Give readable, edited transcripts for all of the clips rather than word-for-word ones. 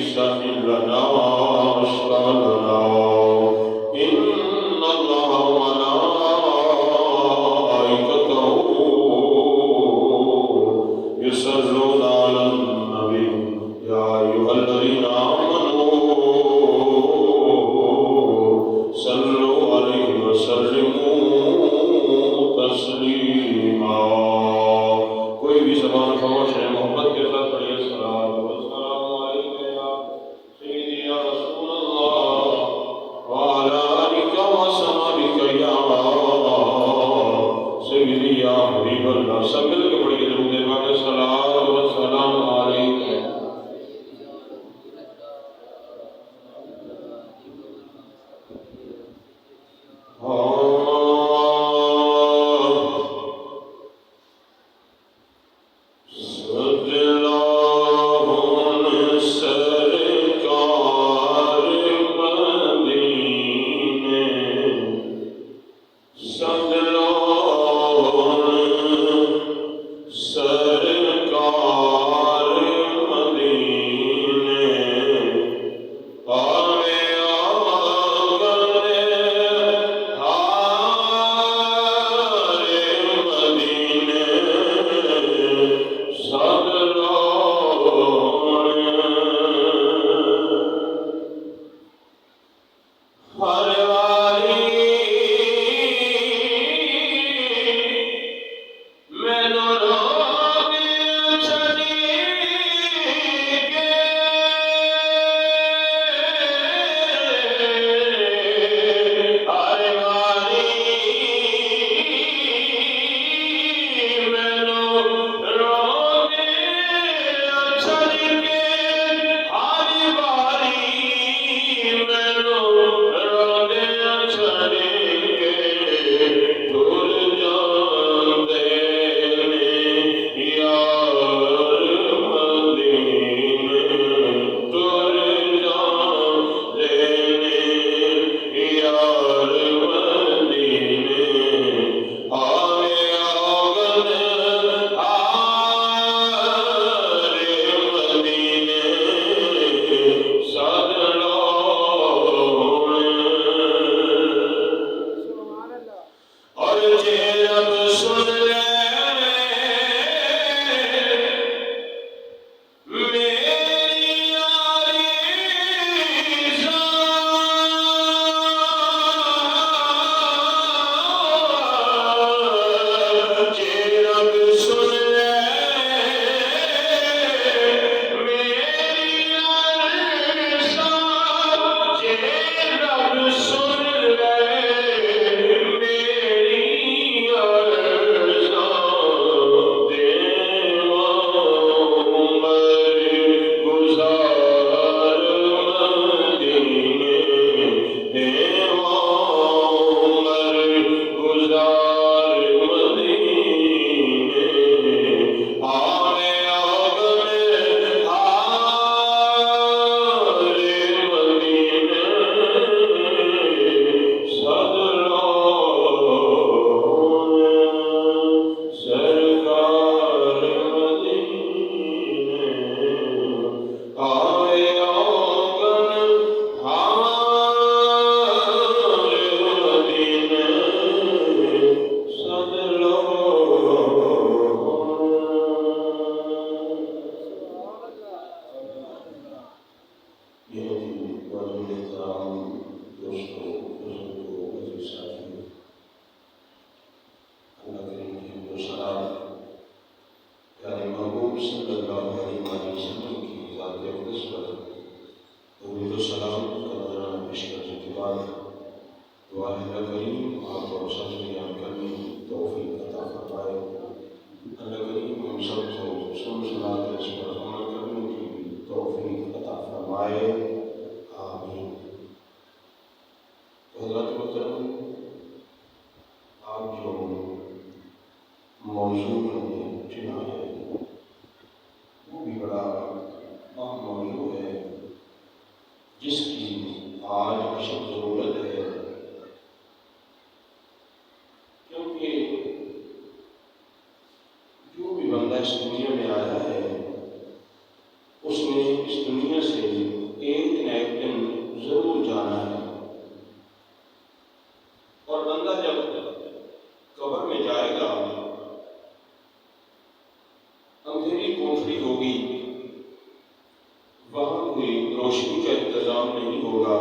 سهل لنا واشرح لنا إن الله وملائكته يصلون على النبي يا أيها الذين آمنوا صلوا عليه وسلموا تسلیما. کوئی بھی زبان خاموش ہے، محبت کے ساتھ پڑھیے السلام علیک یا سیدی یا رسول اللہ وعلی آلک وصحبک یا سیدی یا حبیب اللہ. سب مل کے پڑھیے درود پاک الصلاۃ والسلام علیک. بندہ اس دنیا میں آیا ہے اس نے اس دنیا سے کوئی روشنی کا انتظام نہیں ہوگا،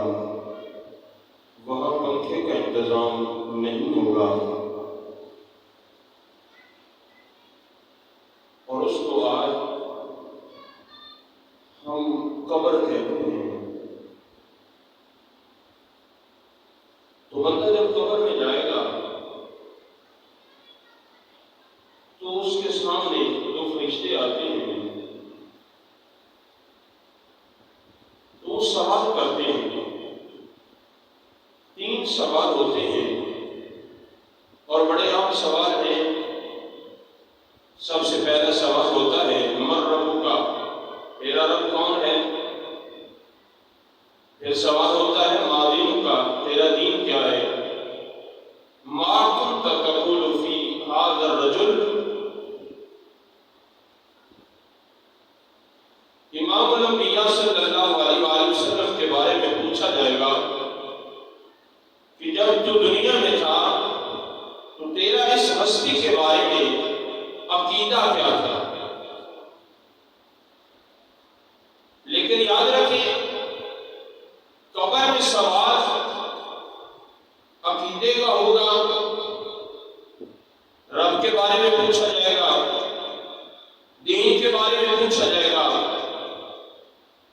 وہاں پنکھے کا انتظام نہیں ہوگا، اور اس کو آج ہم قبر کہتے ہیں۔ تو بندہ جب قبر میں جائے گا تو اس کے سامنے دو فرشتے آتے ہیں، تو سوال کرتے ہیں، 3 سوال ہوتے ہیں اور بڑے عام سوال ہیں۔ سب سے پہلا سوال ہوتا ہے من ربک، تیرا رب کون ہے؟ پھر سوال ہوتا ہے ما دینک، تیرا دین کیا ہے؟ ما کنت تقول فی ھذا الرجل، امام الانبیاء صلی اللہ علیہ وآلہ وسلم کے بارے میں پوچھا جائے گا کہ جب تو دنیا میں تھا تو تیرا اس ہستی کے بارے میں عقیدہ کیا تھا؟ لیکن یاد رکھیں، قبر میں سوال عقیدے کا ہوگا، رب کے بارے میں پوچھا جائے گا، دین کے بارے میں پوچھا جائے گا،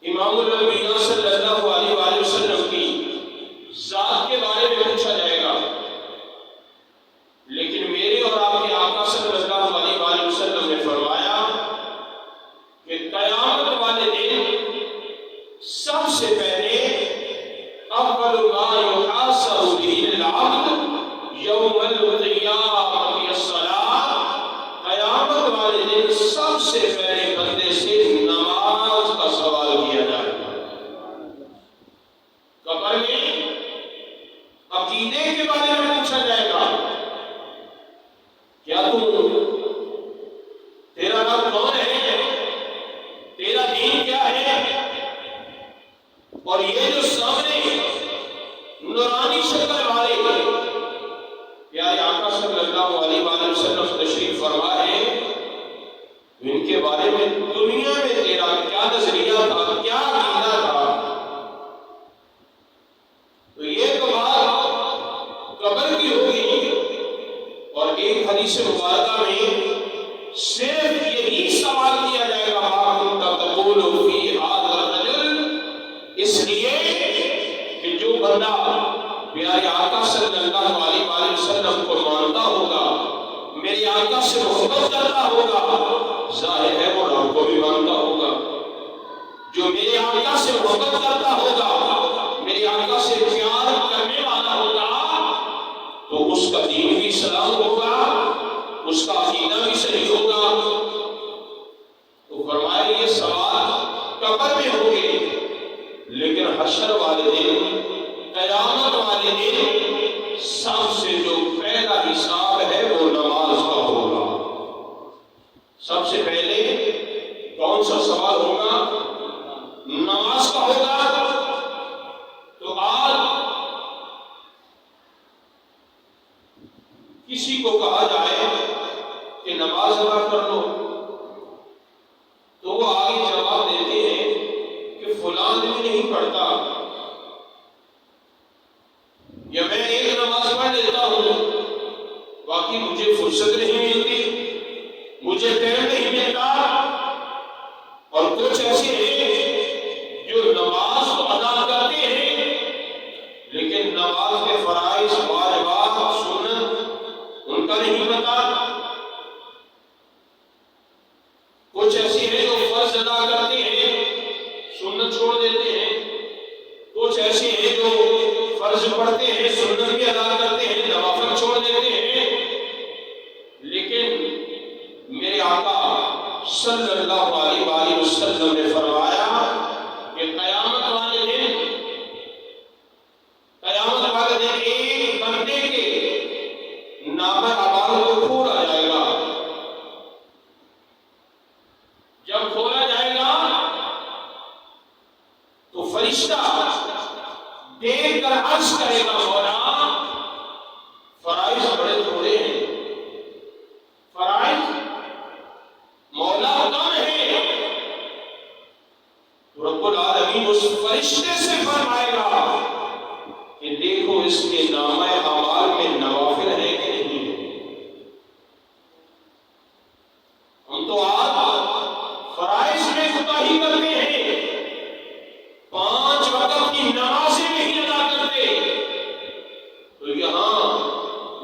امام الانبیاء صلی اللہ علیہ وآلہ وسلم کی ذات کے بارے میں پوچھا جائے گا۔ لیکن میرے اور آپ کے آقا صلی اللہ علیہ وآلہ وسلم نے فرمایا کہ قیامت والے دن سب سے پہلے اول ما یحاسب به العبد یوم القیامۃ الصلاۃ، قیامت والے دن سب سے پہلے بندے سے نماز کا سوال کیا جائے گا۔ قبر میں عقیدے کے بارے میں پوچھا جائے گا، کیا تیرا رب کون ہے، تیرا دین کیا ہے؟ اور یہ جو سامنے نورانی شکل والے پیارے آقا صلی اللہ علیہ وآلہ وسلم تشریف فرما ہے، ان کے بارے میں دنیا میں تیرا کیا نظریہ تھا، کیا عقیدہ تھا؟ تو یہ تو بات قبر کی ہوگی، اور ایک حدیث مبارکہ میں صرف یہی سوال کیا جائے گا ما کنت تقول فی ھذا الرجل، اس لیے کہ جو بندہ پیارے آقا صلی اللہ علیہ وآلہ وسلم کو مانتا ہوگا، میرے آقا سے محبت کرتا ہوگا، ظاہر ہے وہ رب کو بھی مانتا ہوگا۔ جو میرے آقا سے محبت کرتا ہوگا، میرے آقا سے پیار کرنے والا ہوگا، تو اس کا دین بھی سلام ہوگا، اس کا عقیدہ بھی صحیح ہوگا۔ تو فرمایا یہ سوال قبر میں ہوں گے، لیکن حشر والے دن، قیامت والے دن سب سے جو پہلا حساب ہے وہ نماز کا ہوگا۔ سب سے پہلے کون سا سوال ہوگا؟ نماز کا ہوگا۔ تو آج کسی کو کہا جائے کہ نماز ادا کر لو، تو وہ آگے جواب دیتے ہیں کہ فلاں بھی نہیں پڑھتا، یا میں ایک نماز پڑھ لیتا ہوں، باقی مجھے فرصت نہیں ملتی، مجھے ٹائم نہیں ملتا۔ اور کچھ ایسے ہیں جو نماز کو ادا کرتے ہیں، لیکن نماز کے فرائض، واجبات، سنت ان کا نہیں پتا۔ کچھ ایسے ہیں جو فرض ادا کرتے ہیں، سنت چھوڑ دیتے ہیں۔ کچھ ایسے ہیں جو فرض پڑھتے ہیں، سنت بھی ادا کرتے ہیں، نوافل چھوڑ دیتے ہیں۔ لیکن میرے آقا صلی اللہ علیہ وآلہ وسلم نے فرمایا کہ قیامت والے دن ایک بندے کے نامہ اعمال کو کھولا جائے گا۔ جب کھولا جائے گا تو فرشتہ دیکھ کر عرض کرے گا مولا فرائض بڑے تھوڑے ہیں، فرائض مولا کم ہے۔ تو رب العالمین العالمین اس فرشتے سے فرمائے گا کہ دیکھو اس کے نامہ اعمال میں نوافل ہے کہ نہیں ہے۔ ہم تو آج فرائض میں کوتاہی کرتے ہیں، 5 وقت کی نمازیں نہیں ادا کرتے، تو یہاں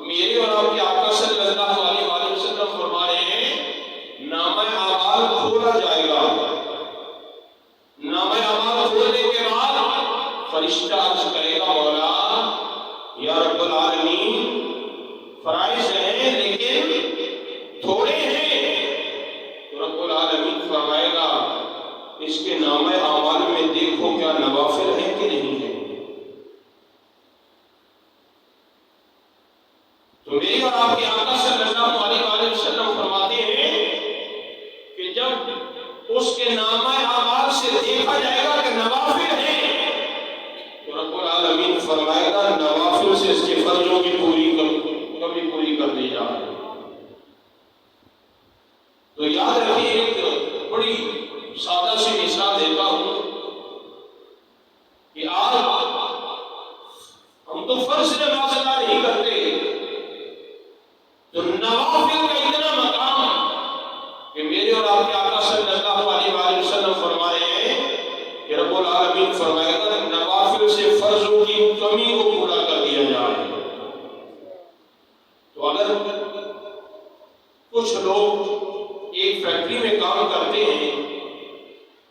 میرے اور آپ کے آقا صلی اللہ علیہ وآلہ وسلم فرما رہے ہیں نامہ اعمال کھولا جائے گا۔ نامہ اعمال کھولنے کے بعد فرشتہ عرض کرے گا مولا یا رب العالمین فرائض ہیں لیکن تھوڑے ہیں، تو رب العالمین فرمائے گا اس کے نامہ اعمال میں دیکھو کیا نوافل ہیں کہ نہیں ہے۔ تو میری اور آپ کے آقا صلی اللہ علیہ وآلہ وسلم فرماتے ہیں کہ جب اس کے نامہ اعمال سے دیکھا جائے گا کہ نوافل ہیں، تو رب العالمین فرمائے گا نوافل سے اس کے فرضوں کی کمی پوری کر دی جائے۔ تو یاد رکھیے ایک بڑی سادہ سی مثال دیتا ہوں کہ آج ہم تو فرض نماز ادا نہیں کرتے، تو نوافل کا اتنا مقام کہ میرے اور آپ کے آقا صلی اللہ علیہ وآلہ وسلم فرما رہے ہیں کہ رب العالمین فرمائے گا نوافل سے فرضوں کی کمی کو پورا کر دیا جائے۔ تو اگر کچھ لوگ ایک فیکٹری میں کام کرتے ہیں،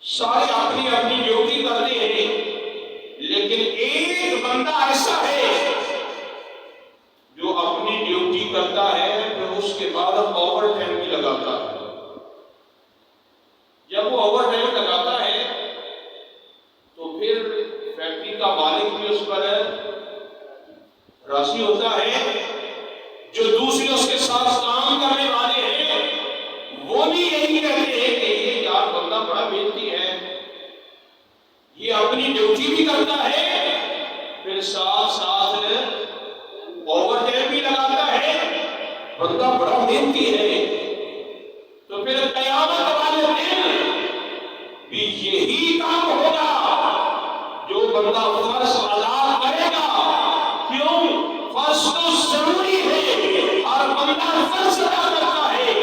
سارے اپنی اپنی ڈیوٹی کرتے ہیں، لیکن ایک بندہ ایسا ہے جو اپنی ڈیوٹی کرتا ہے پھر اس کے بعد اوور ٹائم بھی لگاتا ہے۔ جب وہ اوور ٹائم لگاتا ہے تو پھر فیکٹری کا مالک بھی اس پر راضی ہوتا ہے، جو دوسرے اس کے ساتھ کام کرنے والے ہیں وہ بھی یہی کہتے ہیں کہ یہ یار بندہ بڑا محنتی ہے، یہ اپنی ڈیوٹی بھی کرتا ہے پھر ساتھ ساتھ اوور ٹائم بھی لگاتا ہے، بندہ بڑا محنتی ہے۔ تو پھر قیامت والے دن بھی یہی کام ہوگا، جو بندہ فرض ادا کرے گا، کیوں فرض تو ضروری ہے، اور بندہ فرض ادا کرتا ہے،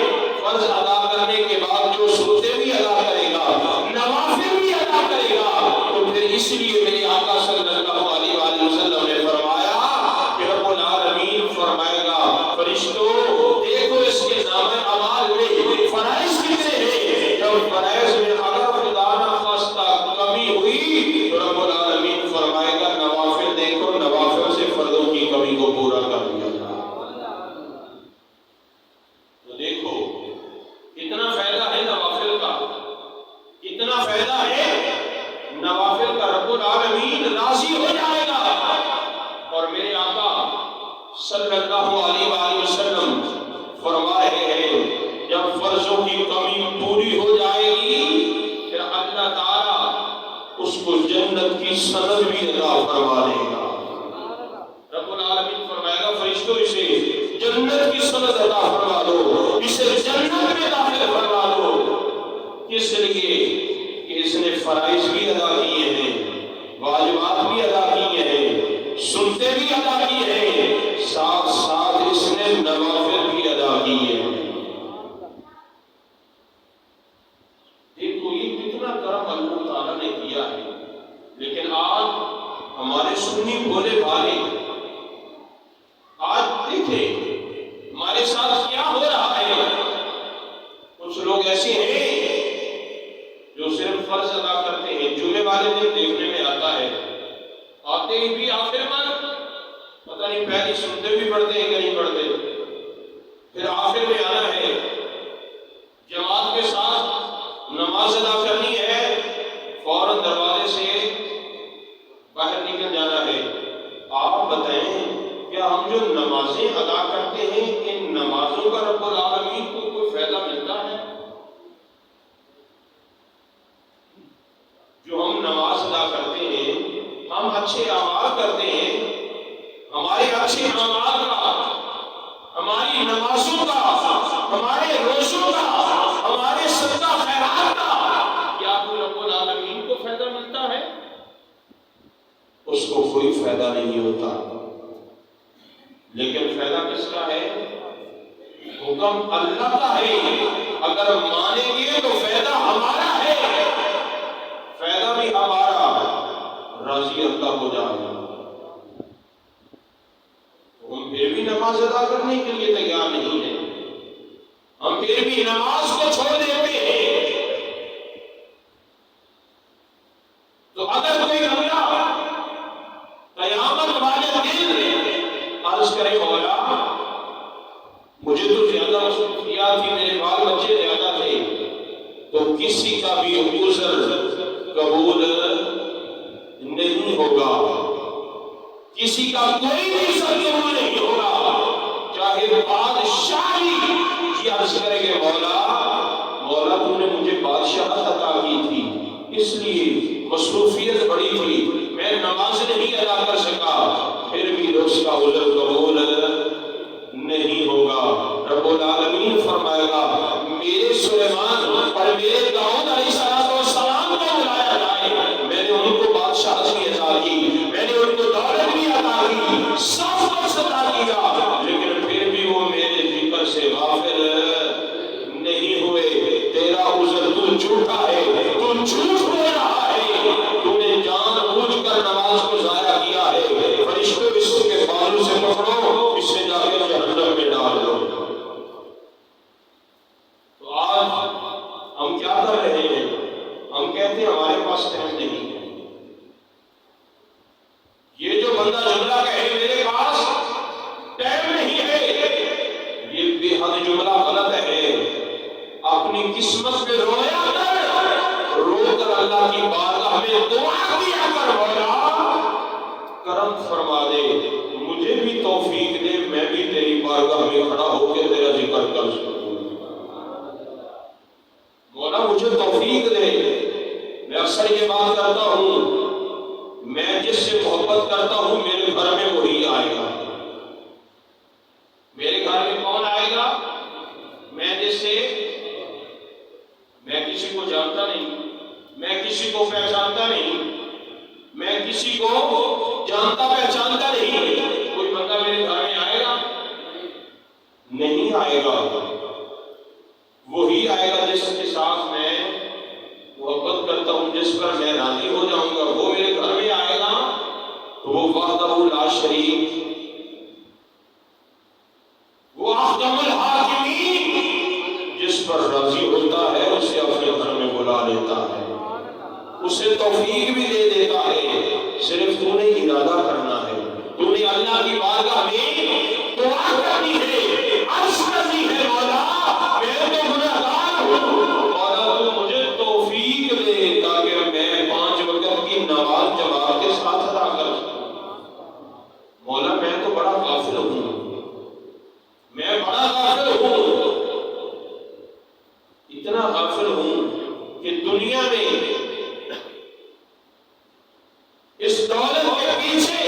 فرض ادا کرنے کے بعد جو سنتے بھی ادا کرے گا، نوافل بھی ادا کرے گا، تو پھر اس لیے میرے آقا صلی اللہ علیہ وآلہ وسلم نے فرمایا کہ رب العالمین فرمائے گا فرشتوں دیکھو اس کے نامہ اعمال میں فرائض کتنے ہیں، جب فرائض میں اگر خدا نہ خواستہ کمی ہوئی تو رب العالمین فرمائے گا نوافل دیکھو، نوافل سے فرضوں کی کمی کو پورا کر دیا جائے۔ تو دیکھو کتنا فائدہ ہے نوافل کا، کتنا فائدہ ہے نوافل کا، رب العالمین راضی ہو جائے گا۔ اور میرے آقا صلی اللہ علیہ وآلہ وسلم فرما رہے ہیں جب فرضوں کی کمی پوری ہو جائے گی پھر اللہ تعالیٰ اس کو جنت کی سند بھی عطا فرما دے گا۔ رب العالمین فرمائے گا فرشتوں اسے جنت کی سند عطا فرما دو، اسے جنت میں داخل فرما دو۔ کس لیے کہ اس نے فرائض بھی ادا کیے ہیں، واجبات بھی ادا کیے ہیں، سنتے بھی ادا کیے ہیں، ساتھ ساتھ اس نے نوافل بھی ادا کیے ہیں۔ دیکھو یہ کتنا کرم اللہ تعالیٰ نے کیا ہے، لیکن آج ہمارے سنی بھولے بھالے آج دیکھیں ہمارے ساتھ کیا ہو رہا ہے۔ کچھ لوگ ایسے ہیں جو صرف فرض ادا کرتے ہیں، جمعے والے دن دیکھنے میں آتا ہے، آتے ہی بھی آخر میں پتہ نہیں پہلے سنتے بھی پڑھتے ہیں کہ نہیں پڑھتے، پھر آخر میں آنا ہے، جماعت کے ساتھ نماز ادا کرنی ہے، فوراً دروازے سے باہر نکل جانا ہے۔ آپ بتائیں کیا ہم جو نمازیں ادا کرتے ہیں ان نمازوں کا رب العالمین کو کوئی فائدہ ملتا ہے؟ جو ہم نماز ادا کرتے ہیں، ہم اچھے اعمال کرتے ہیں، ہمارے اچھے اعمال کا، ہماری نمازوں کا، ہمارے روزوں کا، ہمارے صدقہ خیرات کا کیا کوئی رب العالمین کو فائدہ ملتا کوئی فائدہ نہیں ہوتا۔ لیکن فائدہ کس کا ہے؟ حکم اللہ کا ہے، اگر مانیں گے تو فائدہ ہمارا ہے، فائدہ بھی ہمارا، راضی اللہ ہو جائے گا۔ ہم پھر بھی نماز ادا کرنے کے لیے تیار نہیں ہیں، ہم پھر بھی نماز کو چھوڑ دیتے ہیں۔ تو اگر کوئی بندہ قیامت والے دن عرض کرے مولا مجھے تو زیادہ مصروفیات تھی، میرے بال بچے زیادہ تھے، تو کسی کا بھی عذر قبول نہیں ہوگا، کسی کا کوئی بھی قبول نہیں ہوگا، چاہے بادشاہی کی عرض کرے گے مولا تم نے مجھے بادشاہت عطا کی تھی، اس لیے مصروفیت بڑی تھی، میں نماز نہیں ادا کر سکا، پھر بھی اس کا عذر قبول نہیں ہوگا۔ رب العالمین فرمائے گا میرے سلیمان اور میرے داؤد علیہ السلام کو بلایا جائے، میں نے ان کو بادشاہت بھی عطا کی، میں نے ان کو دولت بھی عطا کی، سب کچھ عطا کیا، لیکن پھر بھی وہ میرے ذکر سے غافل نہیں ہوئے۔ تیرا عذر تو جھوٹا ہے، تو جھوٹ بول رہا ہے، تو نے جان بوجھ کر نماز کو ضائع کیا ہے، فرشتوں اس کے بالوں سے پکڑو، اس سے جا کے جہنم میں ڈال دو۔ تو آج ہم کیا کر رہے ہیں؟ ہم کہتے ہیں ہمارے پاس ٹائم نہیں ہے۔ یہ جو بندہ جملہ کہے میرے پاس ٹائم نہیں ہے، یہ بے حد جملہ غلط ہے۔ اپنی قسمت پہ رویا کر، رو کر اللہ کی بارگاہ میں دعا کیا کر، مولا کرم فرما دے، مجھے بھی توفیق دے، میں بھی تیری بارگاہ میں کھڑا ہو کے تیرا ذکر کر سکوں۔ مولا مجھے توفیق دے۔ میں اکثر یہ بات کرتا ہوں، میں جس سے محبت کرتا ہوں میرے گھر میں وہی آئے گا۔ میرے گھر میں کون آئے گا؟ میں کسی کو جانتا نہیں، میں کسی کو پہچانتا نہیں، میں کسی کو جانتا پہچانتا نہیں، کوئی بندہ میرے گھر میں آئے گا؟ نہیں آئے گا۔ وہی آئے گا جس کے ساتھ میں محبت کرتا ہوں، جس پر میں راضی ہو جاؤں گا، وہ میرے گھر میں آئے گا۔ تو وہ وحدہ لا شریک، وہ احکم الحاکمین، جس پر راضی ہوتا ہے اسے اپنے گھر میں بلا لیتا ہے، اسے توفیق بھی دے دیتا ہے، صرف تو نے ارادہ کرنا ہے، تو نے اللہ کی بارگاہ میں دعا کرنی ہے، عرض کرنی ہے، مولا میں تو گنہگار ہوں، مولا تو مجھے توفیق دے تاکہ میں 5 وقت کی نماز جماعت کے ساتھ ادا کر سکوں۔ مولا میں تو بڑا غافل ہوں، میں بڑا غافل ہوں، اتنا غافل ہوں کہ دنیا میں اس دولت کے پیچھے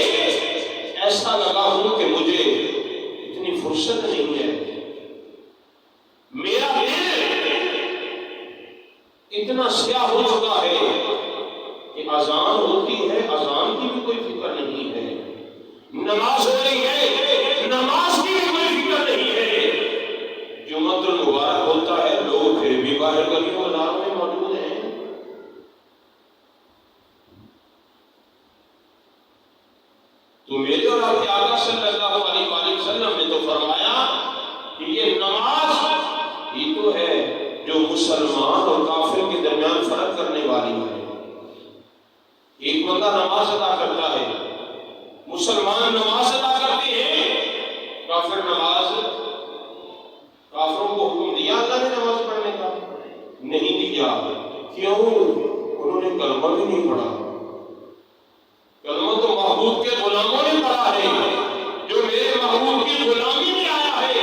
ایسا لگا ہوں کہ مجھے اتنی فرصت نہیں ہے، میرا دل اتنا سیاہ ہو چکا ہے کہ اذان ہوتی ہے، اذان کی بھی کوئی فکر نہیں ہے، نماز ہو رہی ہے، نماز کی بھی کوئی فکر نہیں ہے، جمعہ المبارک ہوتا ہے، لوگ پھر بھی باہر گلیوں بازاروں میں موجود ہیں۔ تو میرے اور آپ کے آقا صلی اللہ علیہ وآلہ وسلم نے تو فرمایا کہ یہ نماز ہی تو ہے جو مسلمان اور کافر کے درمیان فرق کرنے والی ہے۔ ایک بندہ نماز ادا کرتا ہے، مسلمان نماز ادا کرتے ہیں، کافروں کو حکم دیا اللہ نے نماز پڑھنے کا؟ نہیں دیا۔ کیوں؟ انہوں نے کلمہ بھی نہیں پڑھا۔ کلمہ تو محبوب کے غلاموں نے پڑھا ہے، جو میرے محبوب کی غلامی میں آیا ہے،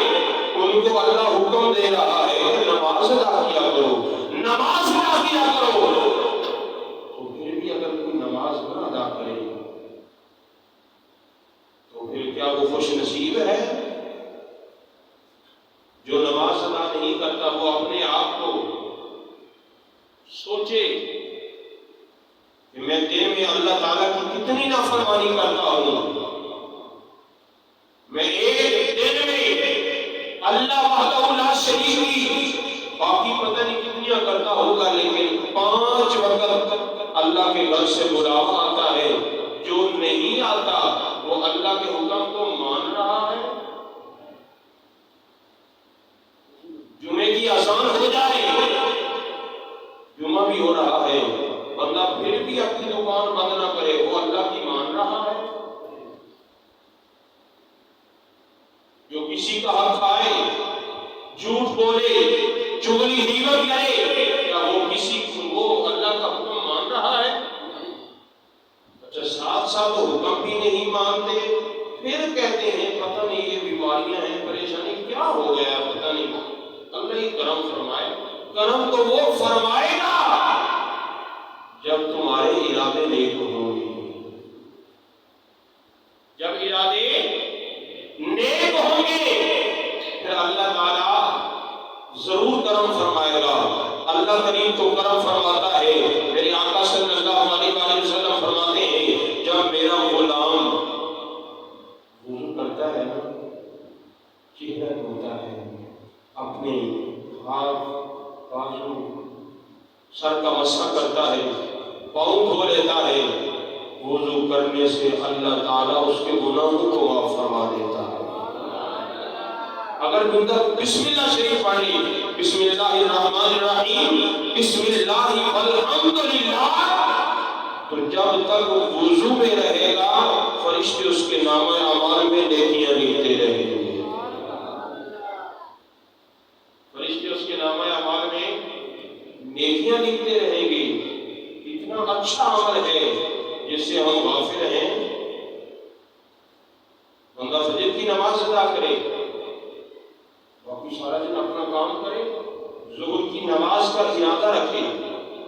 ان کو اللہ حکم دے رہا ہے کہ نماز ادا کیا کرو، نماز ادا کیا کرو۔ تو پھر بھی اگر کوئی نماز نہ ادا کرے تو پھر کیا وہ خوش نصیب ہے؟ جو نماز ادا نہیں کرتا وہ اپنے آپ کو سوچے کہ میں دن میں میں اللہ تعالیٰ کی کتنی نافرمانی کرتا ہوں. میں ایک دن میں اللہ وحدہ لا شریک کی باقی پتہ نہیں کتنیاں کرتا ہوگا، لیکن 5 وقت اللہ کے گھر سے بلاوا آتا ہے. جو نہیں آتا وہ اللہ کے حکم کو مان رہا ہے. جمعے کی اذان ہو جائے، جمعہ بھی ہو رہا ہے، بندہ پھر بھی اپنی دکان بند نہ کرے، وہ اللہ کی مان رہا ہے. جو کسی کا حق کھائے، جھوٹ بولے، چغلی غیبت کرے، کیا وہ اللہ کا حکم مان رہا ہے؟ اچھا، ساتھ ساتھ حکم بھی نہیں مانتے، پھر کہتے ہیں پتہ نہیں یہ بیماریاں ہیں، پریشانی کیا ہو گیا پتہ نہیں. اللہ ہی کرم فرمائے. کرم تو وہ فرمائے گا جب تمہارے ارادے نیک ہوں گے. جب ارادے نیک ہوں گے پھر اللہ تعالیٰ ضرور کرم فرمائے گا. اللہ کریم تو کرم فرماتا ہے. میرے آقا صلی اللہ علیہ وآلہ وسلم فرماتے ہیں جب میرا غلام وضو کرتا ہے نا، چہرہ دھوتا ہے، اپنے ہاتھ بازو سر کا مسح کرتا ہے، پاؤں دھو لیتا ہے، وضو کرنے سے اللہ تعالیٰ اس کے گناہوں کو معاف فرما دیتا ہے. اگر بندہ بسم اللہ شریف پڑھ لی، بسم اللہ الرحمن الرحیم، بسم اللہ والحمدللہ، تو جب تک وضو میں رہے گا فرشتے اس کے نامہ اعمال میں نیکیاں لکھتے رہیں گے. فرشتے اس کے نامہ اعمال میں نیکیاں لکھتے رہیں گے. اتنا اچھا عمل ہے جس سے ہم غافل ہیں. بندہ فجر کی نماز ادا کرے، باقی سارا دن اپنا کام کرے، ظہر کی نماز کا ارادہ رکھے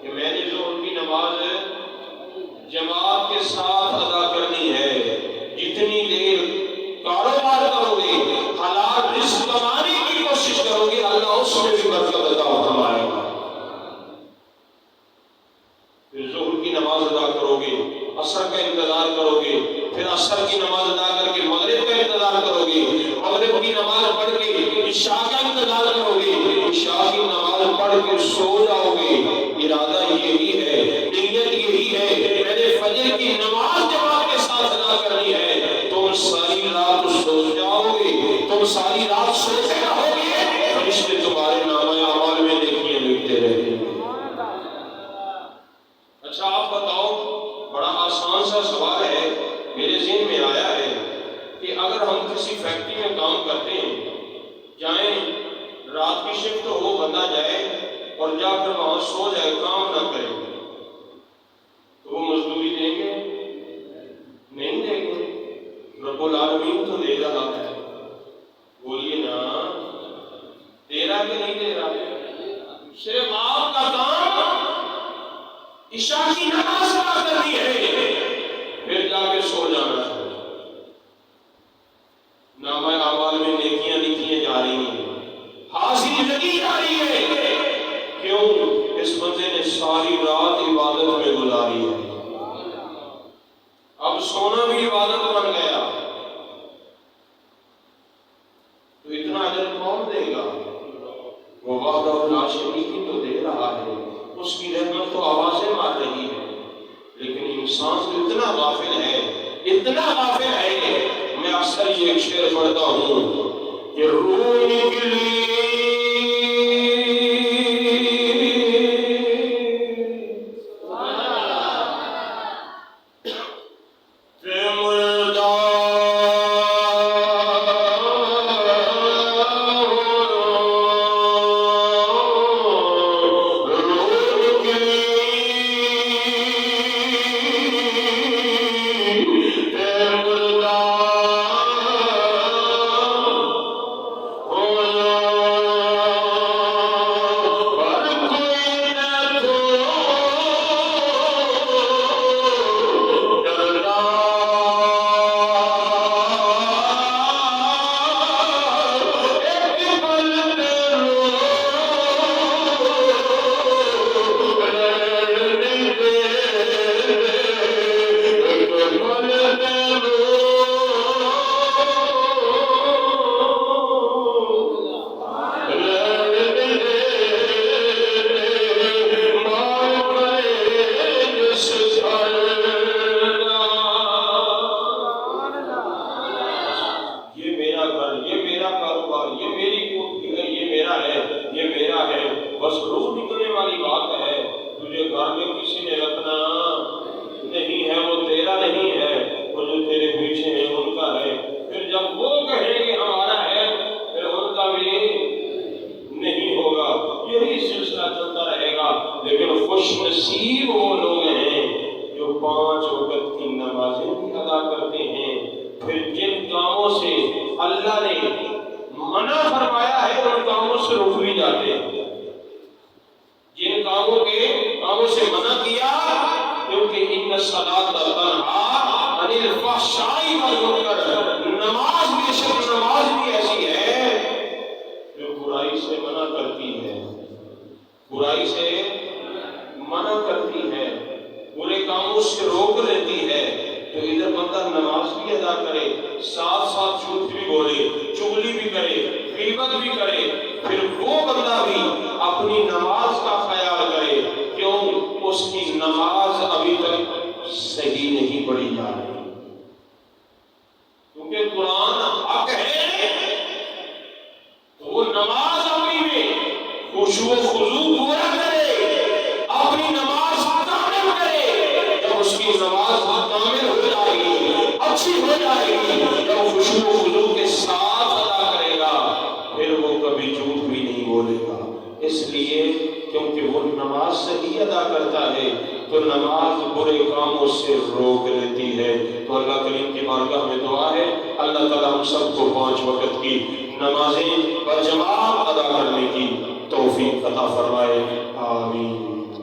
کہ میں نے ظہر کی نماز جماعت کے ساتھ ادا کرنی ہے. جتنی دیر کاروبار کرو گے، حلال رزق کمانے کی کوشش کرو گے، اللہ اس میں بھی برکت عطا فرمائے گا. پھر ظہر کی نماز ادا کرو گے، عصر کا انتظار کرو گے، پھر عصر کی نماز ادا کر کے مغرب کا انتظار کرو گے، مغرب کی نماز پڑھ کے عشاء کا انتظار کرو گے، عشاء کی نماز پڑھ کے سو جاؤ گے. ارادہ یہی ہے، نیت یہی ہے، میں نے فجر کی نماز جماعت کے ساتھ ادا کرنی ہے. تم ساری رات سو جاؤ گے، تم ساری رات سوتے رہو گے، فرشتے تمہارے نامہ اعمال میں نیکیاں لکھتے رہیں گے. اچھا آپ بتاؤ، بڑا آسان سا سوال ہے، میرے ذہن میں آیا ہے کہ اگر ہم کسی فیکٹری میں کام کرتے ہیں، جائیں رات کی شفٹ ہو، بندہ جائے اور جا کر وہاں سو جائے، کام نہ کرے، تو وہ مزدوری دیں گے؟ نہیں دیں گے. رب العالمین تو دے رہا ہے، بولیے نا، دے رہا کہ نہیں دے رہا؟ صرف آپ کا کام عشاء کی نماز ادا کرنی ہے، پھر جا کے سو جانا ہے. نامہ اعمال میں نیکیاں لکھی جا رہی ہیں، حاصل لگی جا رہی ہے. کیوں؟ اس بندے نے ساری رات عبادت میں گزاری ہے. اب سونا بھی عبادت بن گیا، تو اتنا اجر کون دے گا؟ وہ وحدہ لا شریک ہی تو دے رہا ہے. اس کی رحمت تو آوازیں مار رہی ہے، لیکن انسان تو اتنا غافل ہے، اتنا غافل ہے. میں اکثر یہ شعر پڑھتا ہوں کہ روح نکلی Oh کرتے ہیں، پھر جن کاموں سے اللہ نے منع فرمایا ہے ان کاموں سے رک بھی جاتے ہیں۔ جن کاموں سے منع کیا، کیونکہ ان الصلاۃ تنہی عن الفحشاء والمنکر، نماز بھی ایسی ہے جو برائی سے منع کرتی ہے، برائی سے منع کرتی ہے، برے کاموں سے روک لیتی ہے۔ تو ادھر بندہ نماز بھی ادا کرے، ساتھ ساتھ جھوٹ بھی بولے، چغلی بھی کرے، غیبت بھی کرے، پھر وہ بندہ بھی اپنی نماز کا خیال کرے، کیوں؟ اس کی نماز ابھی تک صحیح نہیں پڑھی جا رہی، کیونکہ قرآن حق ہے تو وہ نماز اپنی میں خشوع و خضوع پورا کرے، اپنی نماز کامل کرے۔ جب اس کی نماز کامل ہو جائے گی، اچھی ہو جائے گی، جب خشوع و خضوع کے ساتھ ادا کرے گا، پھر وہ کبھی جھوٹ بھی نہیں بولے گا، اس لیے کیونکہ وہ نماز صحیح ادا کرتا ہے تو نماز برے کاموں سے روک لیتی ہے۔ تو اللہ کریم کی بارگاہ میں دعا ہے اللہ تعالیٰ ہم سب کو 5 وقت کی نمازیں بجماعت ادا کرنے کی توفیق عطا فرمائے، آمین۔